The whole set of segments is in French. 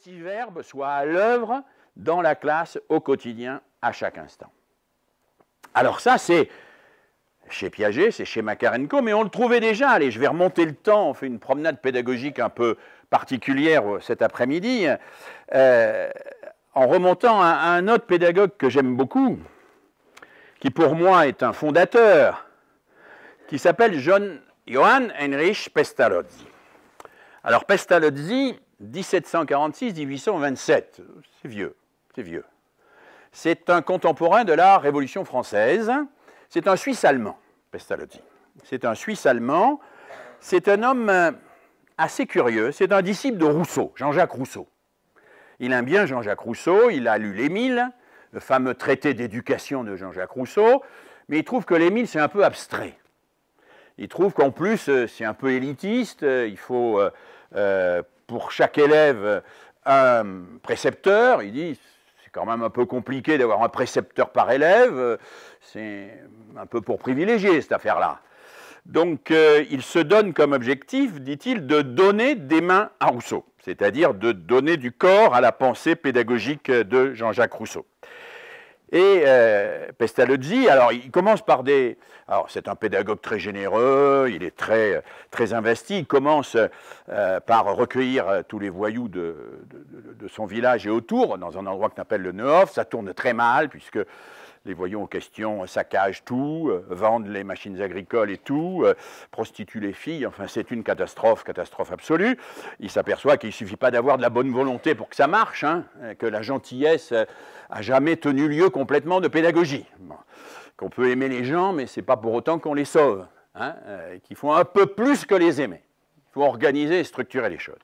petits verbes soient à l'œuvre dans la classe au quotidien, à chaque instant. Alors ça, c'est chez Piaget, c'est chez Makarenko, mais on le trouvait déjà. Allez, je vais remonter le temps, on fait une promenade pédagogique un peu particulière cet après-midi, en remontant à un autre pédagogue que j'aime beaucoup, qui pour moi est un fondateur, qui s'appelle Johann Heinrich Pestalozzi. Alors Pestalozzi, 1746-1827, c'est vieux, c'est vieux. C'est un contemporain de la Révolution française. C'est un Suisse-allemand, Pestalozzi. C'est un Suisse-allemand. C'est un homme assez curieux. C'est un disciple de Rousseau, Jean-Jacques Rousseau. Il aime bien Jean-Jacques Rousseau. Il a lu l'Émile, le fameux traité d'éducation de Jean-Jacques Rousseau. Mais il trouve que l'Émile, c'est un peu abstrait. Il trouve qu'en plus, c'est un peu élitiste. Il faut, pour chaque élève, un précepteur. Il dit... C'est quand même un peu compliqué d'avoir un précepteur par élève, c'est un peu pour privilégier cette affaire-là. Donc il se donne comme objectif, dit-il, de donner des mains à Rousseau, c'est-à-dire de donner du corps à la pensée pédagogique de Jean-Jacques Rousseau. Et Pestalozzi, alors il commence par des... Alors c'est un pédagogue très généreux, il est très, très investi, il commence par recueillir tous les voyous de son village et autour, dans un endroit qu'on appelle le Neuhof. Ça tourne très mal, puisque les voyous en question saccagent tout, vendent les machines agricoles et tout, prostituent les filles, enfin c'est une catastrophe, catastrophe absolue. Il s'aperçoit qu'il ne suffit pas d'avoir de la bonne volonté pour que ça marche, hein, que la gentillesse a jamais tenu lieu complètement de pédagogie. Bon. Qu'on peut aimer les gens, mais ce n'est pas pour autant qu'on les sauve, hein, qu'il faut un peu plus que les aimer. Il faut organiser et structurer les choses.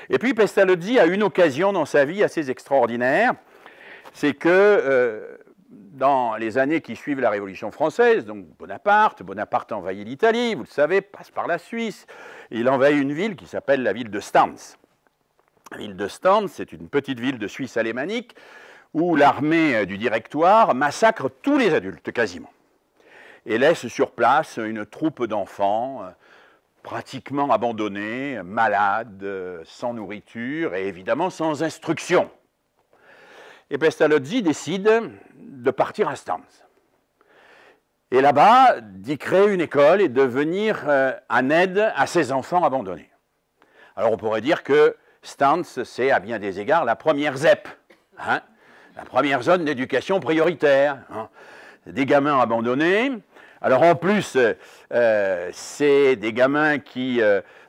Et puis Pestalozzi a une occasion dans sa vie assez extraordinaire, c'est que dans les années qui suivent la Révolution française, donc Bonaparte envahit l'Italie, vous le savez, passe par la Suisse, il envahit une ville qui s'appelle la ville de Stans. La ville de Stans, c'est une petite ville de Suisse alémanique, où l'armée du Directoire massacre tous les adultes, quasiment, et laisse sur place une troupe d'enfants pratiquement abandonnés, malades, sans nourriture et évidemment sans instruction. Et Pestalozzi décide de partir à Stans. Et là-bas, d'y créer une école et de venir en aide à ces enfants abandonnés. Alors on pourrait dire que Stans, c'est à bien des égards la première ZEP, hein, la première zone d'éducation prioritaire. Hein. Des gamins abandonnés. Alors en plus, c'est des gamins qui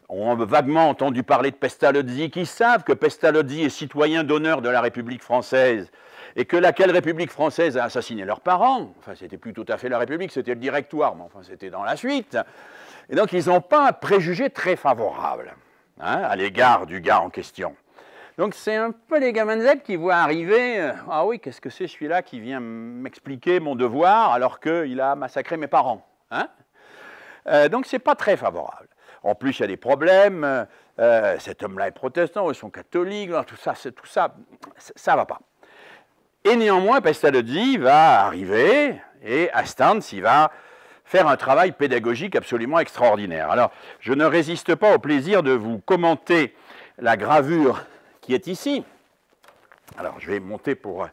ont vaguement entendu parler de Pestalozzi, qui savent que Pestalozzi est citoyen d'honneur de la République française, et que laquelle République française a assassiné leurs parents. Enfin, c'était plus tout à fait la République, c'était le Directoire, mais enfin, c'était dans la suite. Et donc, ils n'ont pas un préjugé très favorable, hein, à l'égard du gars en question. Donc c'est un peu les gamins de Z qui voient arriver, ah oui, qu'est-ce que c'est celui-là qui vient m'expliquer mon devoir alors qu'il a massacré mes parents, hein. Donc c'est pas très favorable. En plus, il y a des problèmes, cet homme-là est protestant, ils sont catholiques, tout ça, ça va pas. Et néanmoins, Pestalozzi va arriver, et à Stans, il va faire un travail pédagogique absolument extraordinaire. Alors, je ne résiste pas au plaisir de vous commenter la gravure qui est ici. Alors, je vais monter pour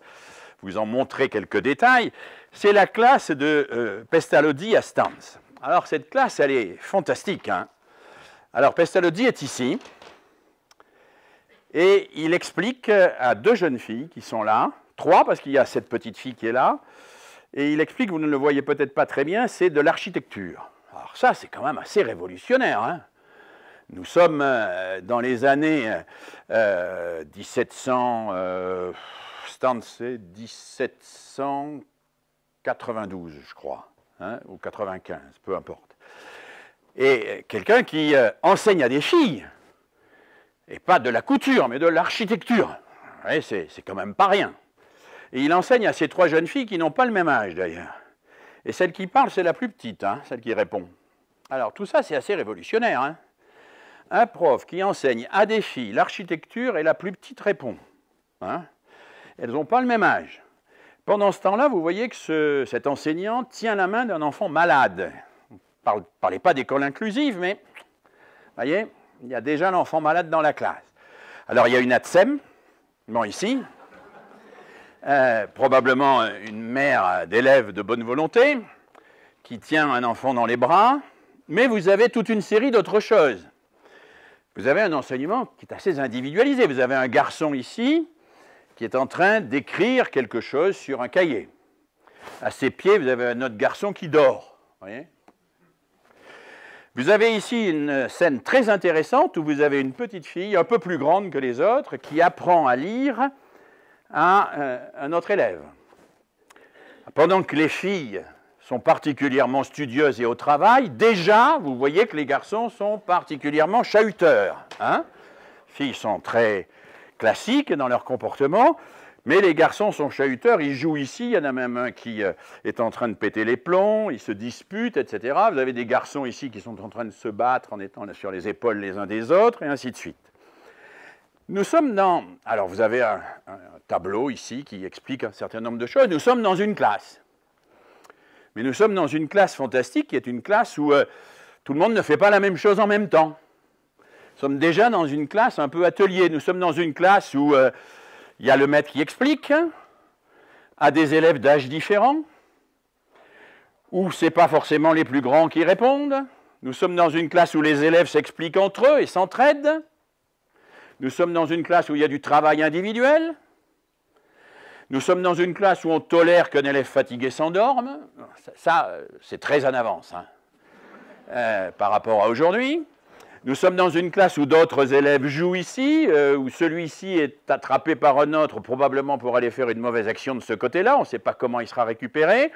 vous en montrer quelques détails. C'est la classe de Pestalozzi à Stans. Alors, cette classe, elle est fantastique, hein. Alors, Pestalozzi est ici, et il explique à deux jeunes filles qui sont là, trois, parce qu'il y a cette petite fille qui est là, et il explique, vous ne le voyez peut-être pas très bien, c'est de l'architecture. Alors ça, c'est quand même assez révolutionnaire, hein. Nous sommes dans les années 1700, Stans, c'est 1792, je crois, hein, ou 95, peu importe. Et quelqu'un qui enseigne à des filles, et pas de la couture, mais de l'architecture, c'est quand même pas rien. Et il enseigne à ces trois jeunes filles qui n'ont pas le même âge, d'ailleurs. Et celle qui parle, c'est la plus petite, hein, celle qui répond. Alors, tout ça, c'est assez révolutionnaire, hein. Un prof qui enseigne à des filles l'architecture et la plus petite répond. Hein. Elles n'ont pas le même âge. Pendant ce temps-là, vous voyez que cet enseignant tient la main d'un enfant malade. On ne parlait pas d'école inclusive, mais vous voyez, il y a déjà l'enfant malade dans la classe. Alors il y a une ATSEM, Bon, ici, probablement une mère d'élèves de bonne volonté qui tient un enfant dans les bras, mais vous avez toute une série d'autres choses. Vous avez un enseignement qui est assez individualisé. Vous avez un garçon ici qui est en train d'écrire quelque chose sur un cahier. À ses pieds, vous avez un autre garçon qui dort. Voyez ? Vous avez ici une scène très intéressante où vous avez une petite fille un peu plus grande que les autres qui apprend à lire à un autre élève. Pendant que les filles sont particulièrement studieuses et au travail, déjà, vous voyez que les garçons sont particulièrement chahuteurs. Hein ? Les filles sont très classiques dans leur comportement, mais les garçons sont chahuteurs, ils jouent ici, il y en a même un qui est en train de péter les plombs, ils se disputent, etc. Vous avez des garçons ici qui sont en train de se battre en étant sur les épaules les uns des autres, et ainsi de suite. Nous sommes dans... Alors, vous avez un tableau ici qui explique un certain nombre de choses. Nous sommes dans une classe. Mais nous sommes dans une classe fantastique qui est une classe où tout le monde ne fait pas la même chose en même temps. Nous sommes déjà dans une classe un peu atelier. Nous sommes dans une classe où il y a le maître qui explique à des élèves d'âge différents, où ce n'est pas forcément les plus grands qui répondent. Nous sommes dans une classe où les élèves s'expliquent entre eux et s'entraident. Nous sommes dans une classe où il y a du travail individuel. Nous sommes dans une classe où on tolère qu'un élève fatigué s'endorme. Ça c'est très en avance par rapport à aujourd'hui. Nous sommes dans une classe où d'autres élèves jouent ici, où celui-ci est attrapé par un autre, probablement pour aller faire une mauvaise action de ce côté-là, on ne sait pas comment il sera récupéré,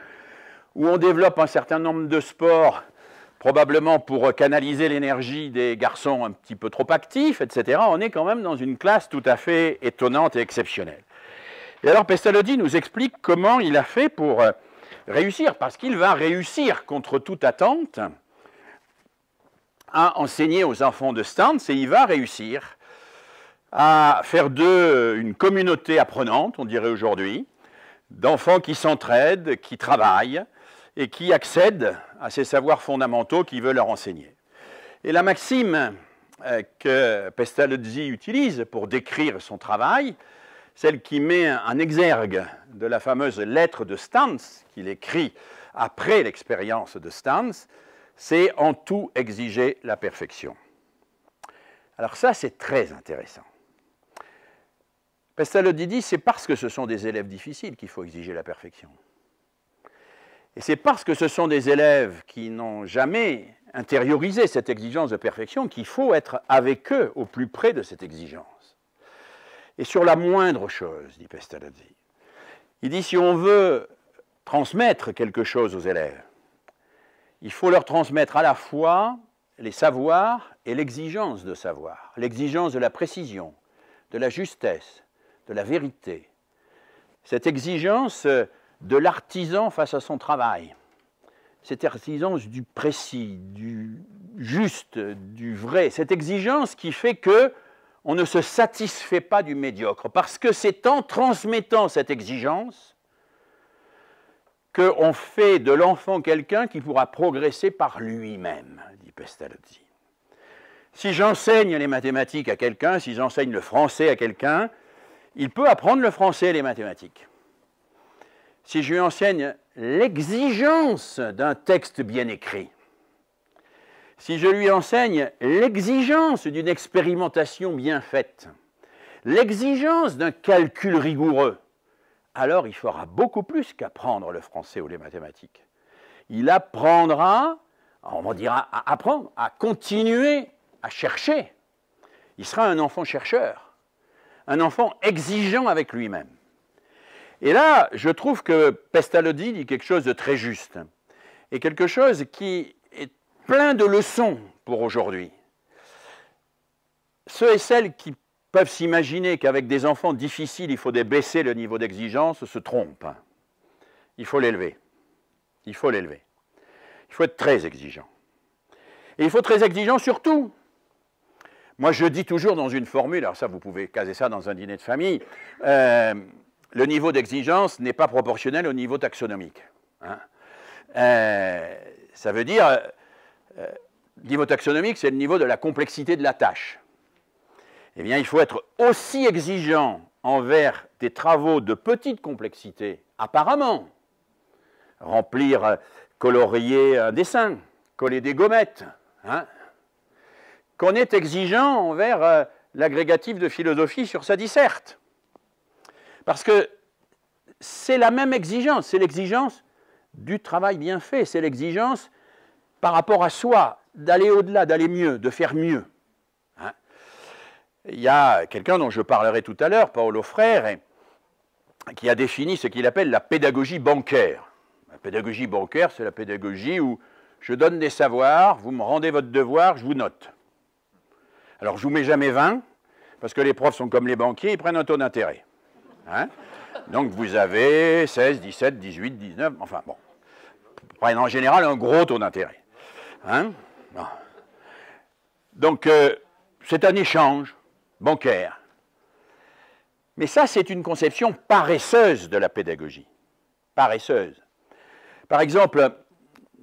où on développe un certain nombre de sports, probablement pour canaliser l'énergie des garçons un petit peu trop actifs, etc. On est quand même dans une classe tout à fait étonnante et exceptionnelle. Et alors Pestalozzi nous explique comment il a fait pour réussir, parce qu'il va réussir contre toute attente à enseigner aux enfants de Stans, et il va réussir à faire d'eux une communauté apprenante, on dirait aujourd'hui, d'enfants qui s'entraident, qui travaillent, et qui accèdent à ces savoirs fondamentaux qu'il veut leur enseigner. Et la maxime que Pestalozzi utilise pour décrire son travail, celle qui met en exergue de la fameuse lettre de Stans, qu'il écrit après l'expérience de Stans, c'est en tout exiger la perfection. Alors ça, c'est très intéressant. Pestalozzi dit, c'est parce que ce sont des élèves difficiles qu'il faut exiger la perfection. Et c'est parce que ce sont des élèves qui n'ont jamais intériorisé cette exigence de perfection qu'il faut être avec eux au plus près de cette exigence. Et sur la moindre chose, dit Pestalozzi. Il dit, si on veut transmettre quelque chose aux élèves, il faut leur transmettre à la fois les savoirs et l'exigence de savoir, l'exigence de la précision, de la justesse, de la vérité. Cette exigence de l'artisan face à son travail, cette exigence du précis, du juste, du vrai, cette exigence qui fait que on ne se satisfait pas du médiocre, parce que c'est en transmettant cette exigence qu'on fait de l'enfant quelqu'un qui pourra progresser par lui-même, dit Pestalozzi. Si j'enseigne les mathématiques à quelqu'un, si j'enseigne le français à quelqu'un, il peut apprendre le français et les mathématiques. Si je lui enseigne l'exigence d'un texte bien écrit, si je lui enseigne l'exigence d'une expérimentation bien faite, l'exigence d'un calcul rigoureux, alors il fera beaucoup plus qu'apprendre le français ou les mathématiques. Il apprendra, on va dire à apprendre, à continuer à chercher. Il sera un enfant chercheur, un enfant exigeant avec lui-même. Et là, je trouve que Pestalozzi dit quelque chose de très juste, et quelque chose qui est plein de leçons pour aujourd'hui. Ceux et celles qui peuvent s'imaginer qu'avec des enfants difficiles, il faut baisser le niveau d'exigence, se trompent. Il faut l'élever. Il faut l'élever. Il faut être très exigeant. Et il faut être très exigeant sur tout. Moi, je dis toujours dans une formule, alors ça, vous pouvez caser ça dans un dîner de famille, le niveau d'exigence n'est pas proportionnel au niveau taxonomique. Hein. Ça veut dire, niveau taxonomique, c'est le niveau de la complexité de la tâche. Eh bien, il faut être aussi exigeant envers des travaux de petite complexité, apparemment, remplir, colorier un dessin, coller des gommettes, hein, qu'on est exigeant envers l'agrégatif de philosophie sur sa disserte. Parce que c'est la même exigence, c'est l'exigence du travail bien fait, c'est l'exigence par rapport à soi, d'aller au-delà, d'aller mieux, de faire mieux. Hein. Il y a quelqu'un dont je parlerai tout à l'heure, Paulo Freire, qui a défini ce qu'il appelle la pédagogie bancaire. La pédagogie bancaire, c'est la pédagogie où je donne des savoirs, vous me rendez votre devoir, je vous note. Alors je ne vous mets jamais 20, parce que les profs sont comme les banquiers, ils prennent un taux d'intérêt. Hein? Donc vous avez 16, 17, 18, 19, enfin bon. Ils prennent en général un gros taux d'intérêt. Hein? Bon. Donc c'est un échange bancaire. Mais ça, c'est une conception paresseuse de la pédagogie. Paresseuse. Par exemple,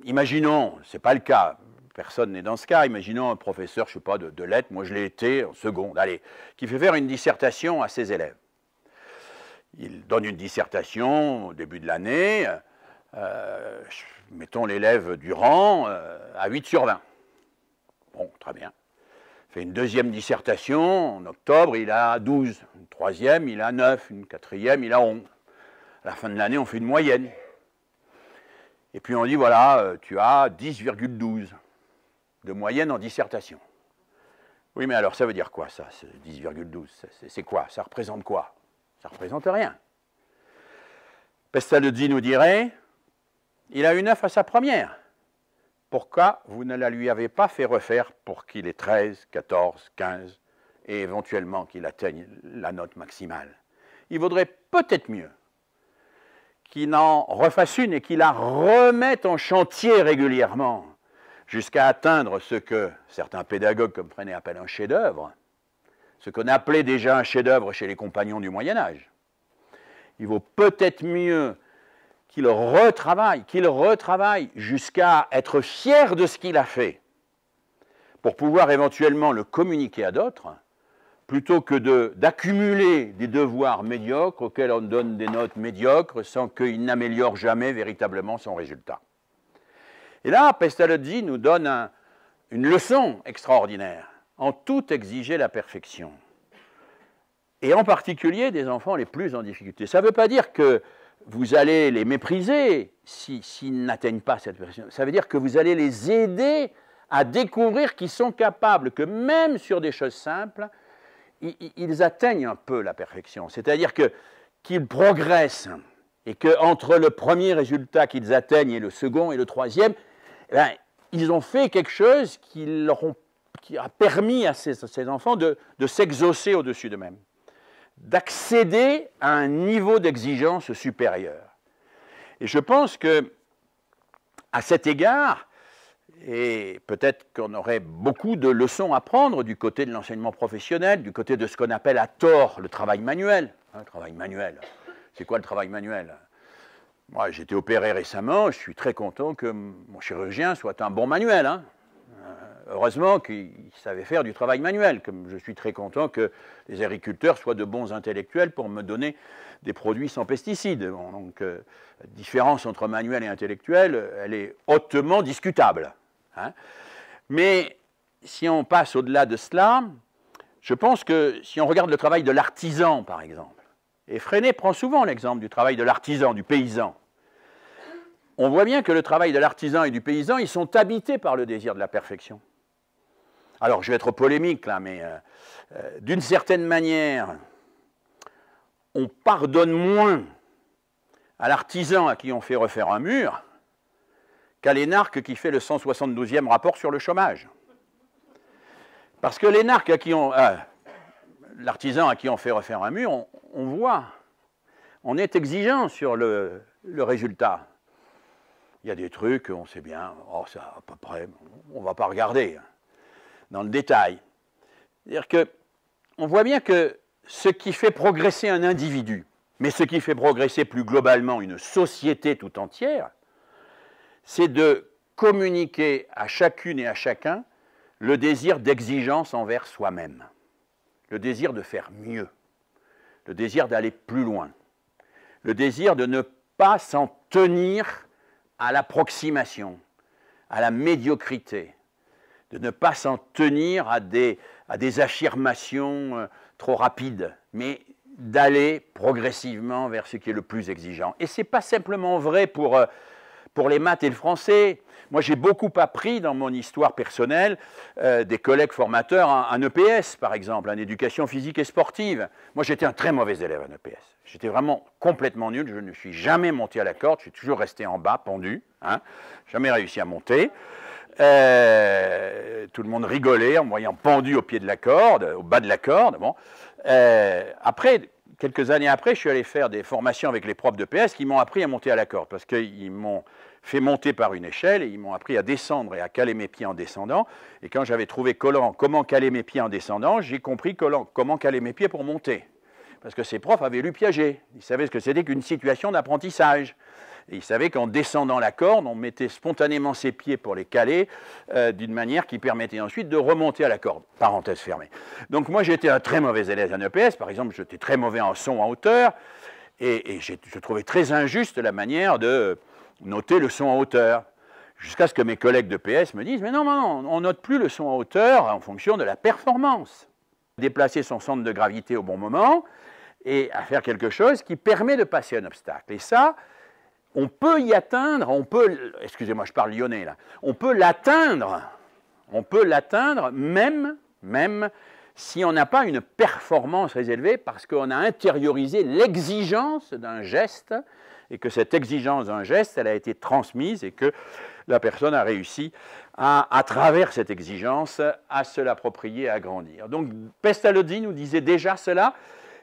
imaginons, ce n'est pas le cas, personne n'est dans ce cas, imaginons un professeur, je ne sais pas, de lettres, moi je l'ai été en seconde, allez, qui fait faire une dissertation à ses élèves. Il donne une dissertation au début de l'année, mettons l'élève Durand à 8 sur 20. Bon, très bien. Il fait une deuxième dissertation, en octobre, il a 12. Une troisième, il a 9. Une quatrième, il a 11. À la fin de l'année, on fait une moyenne. Et puis on dit, voilà, tu as 10,12 de moyenne en dissertation. Oui, mais alors ça veut dire quoi, ça, 10,12? C'est quoi? Ça représente quoi? Ça ne représente rien. Pestalozzi nous dirait, il a eu 9 à sa première. Pourquoi vous ne la lui avez pas fait refaire pour qu'il ait 13, 14, 15 et éventuellement qu'il atteigne la note maximale? Il vaudrait peut-être mieux qu'il en refasse une et qu'il la remette en chantier régulièrement jusqu'à atteindre ce que certains pédagogues comme Freinet appellent un chef-d'œuvre, ce qu'on appelait déjà un chef-d'œuvre chez les compagnons du Moyen-Âge. Il vaut peut-être mieux qu'il retravaille jusqu'à être fier de ce qu'il a fait pour pouvoir éventuellement le communiquer à d'autres, plutôt que d'accumuler des devoirs médiocres auxquels on donne des notes médiocres sans qu'il n'améliore jamais véritablement son résultat. Et là, Pestalozzi nous donne une leçon extraordinaire. En tout exiger la perfection. Et en particulier des enfants les plus en difficulté. Ça ne veut pas dire que vous allez les mépriser s'ils n'atteignent pas cette perfection. Ça veut dire que vous allez les aider à découvrir qu'ils sont capables, que même sur des choses simples, ils atteignent un peu la perfection. C'est-à-dire qu'ils progressent et qu'entre le premier résultat qu'ils atteignent et le second et le troisième, ils ont fait quelque chose qui a permis à ces enfants de s'exaucer au-dessus d'eux-mêmes, d'accéder à un niveau d'exigence supérieur. Et je pense que, à cet égard, et peut-être qu'on aurait beaucoup de leçons à prendre du côté de l'enseignement professionnel, du côté de ce qu'on appelle à tort le travail manuel. Le travail manuel, c'est quoi le travail manuel? Moi, j'ai été opéré récemment, je suis très content que mon chirurgien soit un bon manuel. Hein. Heureusement qu'il savait faire du travail manuel, comme je suis très content que les agriculteurs soient de bons intellectuels pour me donner des produits sans pesticides. Bon, donc, la différence entre manuel et intellectuel, elle est hautement discutable. Hein. Mais si on passe au-delà de cela, je pense que si on regarde le travail de l'artisan, par exemple, et Freinet prend souvent l'exemple du travail de l'artisan, du paysan, on voit bien que le travail de l'artisan et du paysan, ils sont habités par le désir de la perfection. Alors, je vais être polémique là, mais d'une certaine manière, on pardonne moins à l'artisan à qui on fait refaire un mur qu'à l'énarque qui fait le 172e rapport sur le chômage. Parce que l'énarque à qui l'artisan à qui on fait refaire un mur, on voit, on est exigeant sur le résultat. Il y a des trucs, on sait bien, oh, ça à peu près, on ne va pas regarder dans le détail. C'est-à-dire qu'on voit bien que ce qui fait progresser un individu, mais ce qui fait progresser plus globalement une société tout entière, c'est de communiquer à chacune et à chacun le désir d'exigence envers soi-même, le désir de faire mieux, le désir d'aller plus loin, le désir de ne pas s'en tenir à l'approximation, à la médiocrité, de ne pas s'en tenir à des affirmations trop rapides, mais d'aller progressivement vers ce qui est le plus exigeant. Et ce n'est pas simplement vrai pour les maths et le français. Moi, j'ai beaucoup appris dans mon histoire personnelle des collègues formateurs en EPS, par exemple, en éducation physique et sportive. Moi, j'étais un très mauvais élève en EPS. J'étais vraiment complètement nul. Je ne suis jamais monté à la corde. Je suis toujours resté en bas, pendu. Hein, jamais réussi à monter. Tout le monde rigolait en me voyant pendu au pied de la corde, au bas de la corde. Bon. Après, quelques années après, je suis allé faire des formations avec les profs de PS qui m'ont appris à monter à la corde parce qu'ils m'ont fait monter par une échelle et ils m'ont appris à descendre et à caler mes pieds en descendant. Et quand j'avais trouvé comment caler mes pieds en descendant, j'ai compris comment caler mes pieds pour monter. Parce que ces profs avaient lu Piaget. Ils savaient ce que c'était qu'une situation d'apprentissage. Et ils savaient qu'en descendant la corde, on mettait spontanément ses pieds pour les caler d'une manière qui permettait ensuite de remonter à la corde. Parenthèse fermée. Donc moi, j'étais un très mauvais élève en EPS. Par exemple, j'étais très mauvais en son en hauteur. Et je trouvais très injuste la manière de noter le son en hauteur. Jusqu'à ce que mes collègues de PS me disent « Mais non, on ne note plus le son en hauteur en fonction de la performance. » Déplacer son centre de gravité au bon moment et à faire quelque chose qui permet de passer un obstacle. Et ça, on peut y atteindre, excusez-moi, je parle lyonnais là, on peut l'atteindre même si on n'a pas une performance très élevée parce qu'on a intériorisé l'exigence d'un geste et que cette exigence d'un geste, elle a été transmise et que la personne a réussi à travers cette exigence, à se l'approprier, à grandir. Donc Pestalozzi nous disait déjà cela,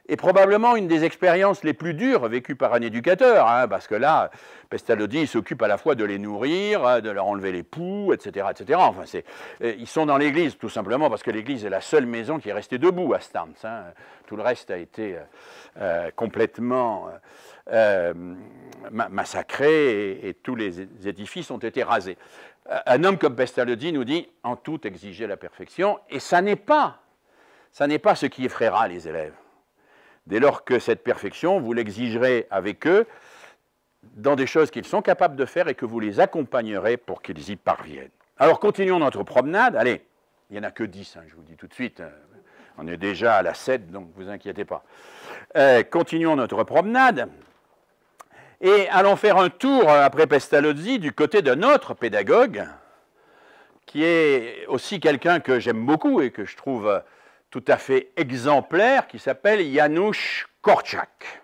et probablement une des expériences les plus dures vécues par un éducateur, hein, parce que là, Pestalozzi s'occupe à la fois de les nourrir, de leur enlever les poux, etc. etc. Enfin, ils sont dans l'église, tout simplement parce que l'église est la seule maison qui est restée debout à Stams. Hein. Tout le reste a été complètement massacré et tous les édifices ont été rasés. Un homme comme Pestalozzi nous dit « en tout exiger la perfection » et ça n'est pas ce qui effraiera les élèves. Dès lors que cette perfection, vous l'exigerez avec eux dans des choses qu'ils sont capables de faire et que vous les accompagnerez pour qu'ils y parviennent. Alors continuons notre promenade. Allez, il n'y en a que 10, hein, je vous le dis tout de suite. On est déjà à la 7, donc ne vous inquiétez pas. Continuons notre promenade. Et allons faire un tour, après Pestalozzi, du côté d'un autre pédagogue, qui est aussi quelqu'un que j'aime beaucoup et que je trouve tout à fait exemplaire, qui s'appelle Janusz Korczak.